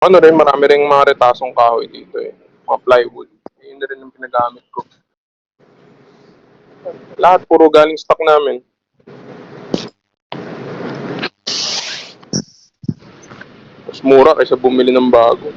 Ano rin, marami ring mga retasong kahoy dito eh. Mga plywood. Yun na rin ang pinagamit ko. Lahat puro galing stock namin. Mas mura kaysa bumili ng bago.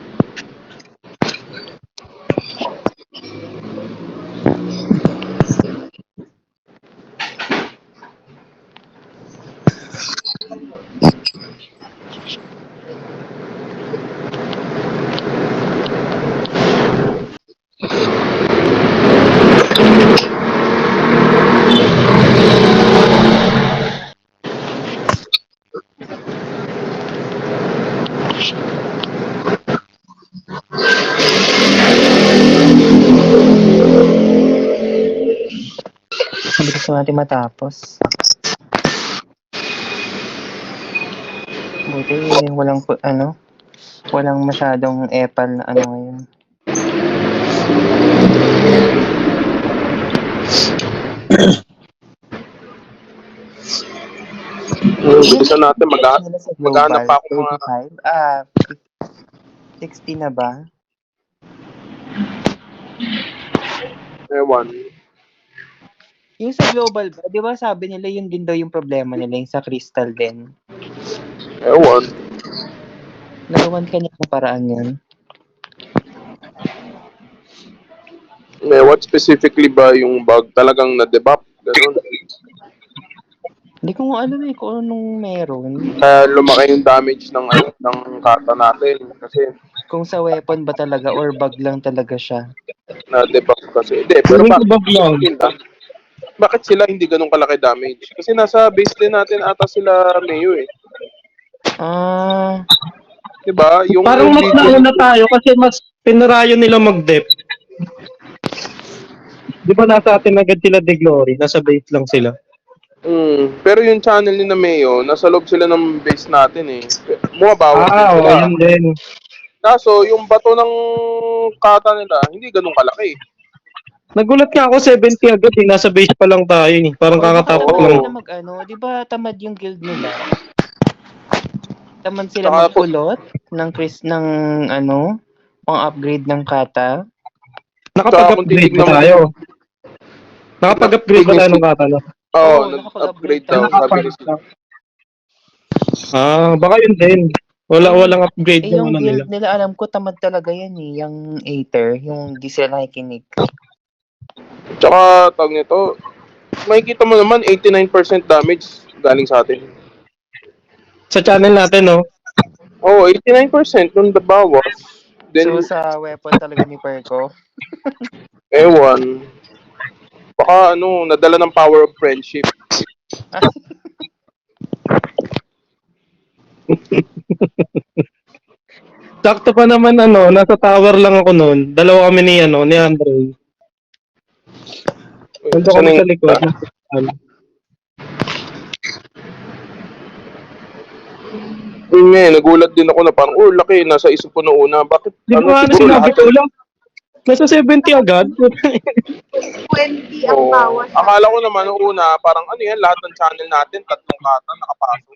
Gusto natin matapos. Buti walang masyadong epal na ano ngayon. Bilisan natin, maghanap pa ako mga... 60 na ba? Ewan. Yung sa global ba, di ba sabi nila yun din daw yung problema nila, yung sa crystal din? Ewan. Nagawan ka niya ng paraan yun? What specifically ba yung bug? Talagang na-debug? Ganun. Hindi ko alam kung anong meron. Kaya lumaki yung damage ng kata natin. Kasi Kung sa weapon ba talaga or bug lang talaga siya? na-debug kasi. Hindi, pero bakit sila hindi ganun kalaki damage? Kasi nasa base din natin ata sila Mayo eh. Diba? Yung parang mas nauna tayo kasi mas pinarayo nila mag-dep. Di ba nasa atin agad sila de Glory? Nasa base lang sila. Pero yung channel ni na Mayo, nasa loob sila ng base natin eh. Mumabawas din sila. Yun din. Kaso, yung bato ng kata nila, hindi ganun kalaki. Nagulat nga ako 70 agad eh. Nasa base pa lang tayo eh. Parang kakatapak lang. Di ba tamad yung guild nila? Tamad sila magpulot ng pang-upgrade ng kata? Nakapag-upgrade ba tayo? Nakapag-upgrade ba tayo ng kata? Oo, nag-upgrade daw, sabi ni sila. Baka yun din. Walang upgrade yung ano guild nila. nila, alam ko tamad talaga yan eh. Yung Aether, yung di sila nakikinig. Tsaka, tawag nito, makikita mo naman 89% damage galing sa atin. Sa channel natin, no? Oo, 89% nung bawas. Then, So, sa weapon talaga ni Perko? Ewan. Baka nadala ng power of friendship. Sakto pa naman nasa tower lang ako noon. Dalawa kami ni Andre. Nandito kami sa likod. Nagulat din ako na parang, laki, nasa isip ko na una. Bakit? Di ba sinabi ko lang? Nasa 70 agad. 20 ang bawas. Akala ko naman nung una, parang lahat ng channel natin, tatlong kata, nakapasok.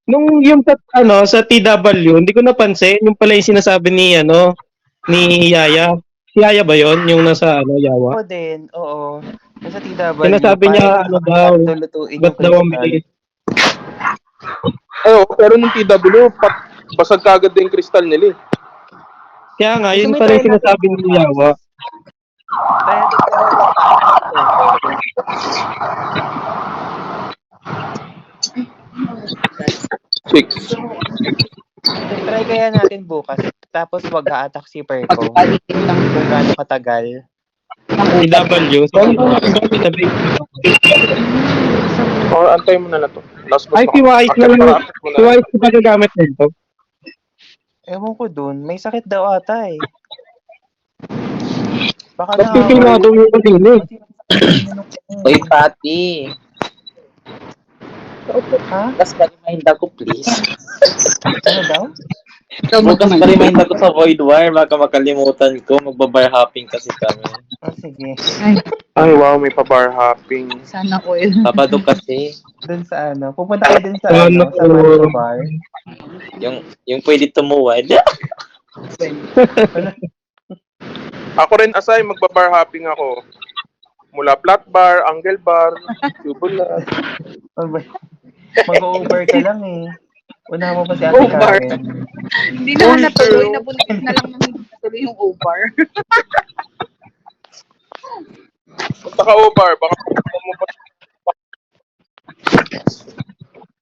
Nung yung sa TW, hindi ko napansin, yung pala yung sinasabi ni Yaya. Si Yaya ba yon yung nasa Yawa? Oo din, oo. Nasa TW. Sinasabi niya daw, ba't daw ang bilis? Pero nung TW, basag kagad din yung kristal nila eh. Kaya nga, yun pala yung sinasabi ni Yawa. Try kaya natin bukas. Tapos wag-a-attack si Perko. Kung gaano katagal. TW. Antay mo na to. Ay, si Wise na lang. Si Wise ba gagamit nito? Ewan ko dun. May sakit daw ata eh. Baka nagpipilado yung kanina eh. Uy, Pati. Ha? Tapos ka-remind ako, please. Ano daw? Bukas ka-remind ako sa Void Wire. Baka makalimutan ko. Magbabar hopping kasi kami. Sige. Ay, wow, may pa-bar hopping. Sana all. Sabado kasi. Dun sa ano, pupunta kayo dun sa Ano ano, sa Manso Bar. Yung pwede tumuwad. Ako rin, Asay, magbabar hopping ako. Mula flat bar, angle bar, tubular. Mag-over ka lang eh. Unahan mo pa si Ate Over. Karen. Hindi naman natuloy, nabuntis na lang ng hindi natuloy yung over. Punta ka Obar, baka punta mo pa.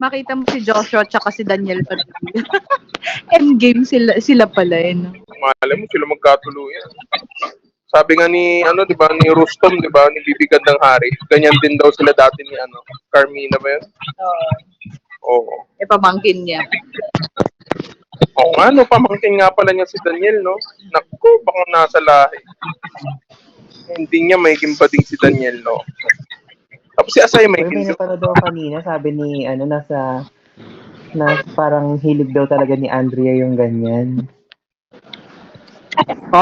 Makita mo si Joshua tsaka si Daniel Padilla. Endgame sila pala eh. No? Malay mo sila magkatuluyan. Sabi nga ni, ano, di ba, ni Rustom, di ba, ni Bibigad ng Hari. Ganyan din daw sila dati ni, ano, Carmina ba yun? Oo. Eh, pamangkin niya. Oo nga, no, pamangkin nga pala niya si Daniel, no? Naku, baka nasa lahi. Hindi niya may gimbading si Daniel, no? Tapos si Asay may Uy, may gimbading. napanood daw kanina, sabi ni, ano, nasa parang hilig daw talaga ni Andrea yung ganyan.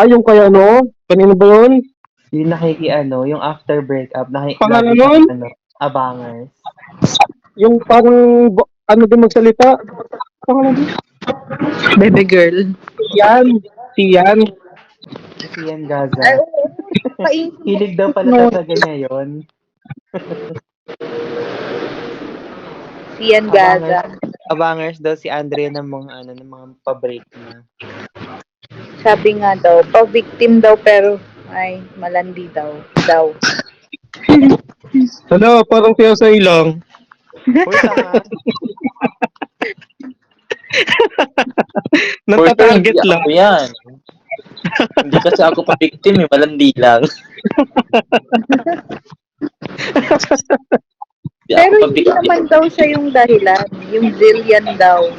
Yung kaya ano? Kanino ba yun? Yung yung after breakup, Pangalan lagi nun? ano, abangers. Yung parang, ano din magsalita? Pangalan din? Baby girl. Si Yan. Si Ian Gaza. Ay, oo. Hilig daw pala talaga niya yun. Si Ian Gaza. Abangers daw si Andrea ng mga pa-break na. Sabi nga daw, pa-victim daw pero ay malandi daw. Hala, parang kaya sa ilang. Uy, tama. Natatarget Hindi lang. ako yan. Hindi kasi ako pa victim, malandi lang. Hindi Pero ako pa hindi victim. naman daw siya yung dahilan. Yung Jillian daw.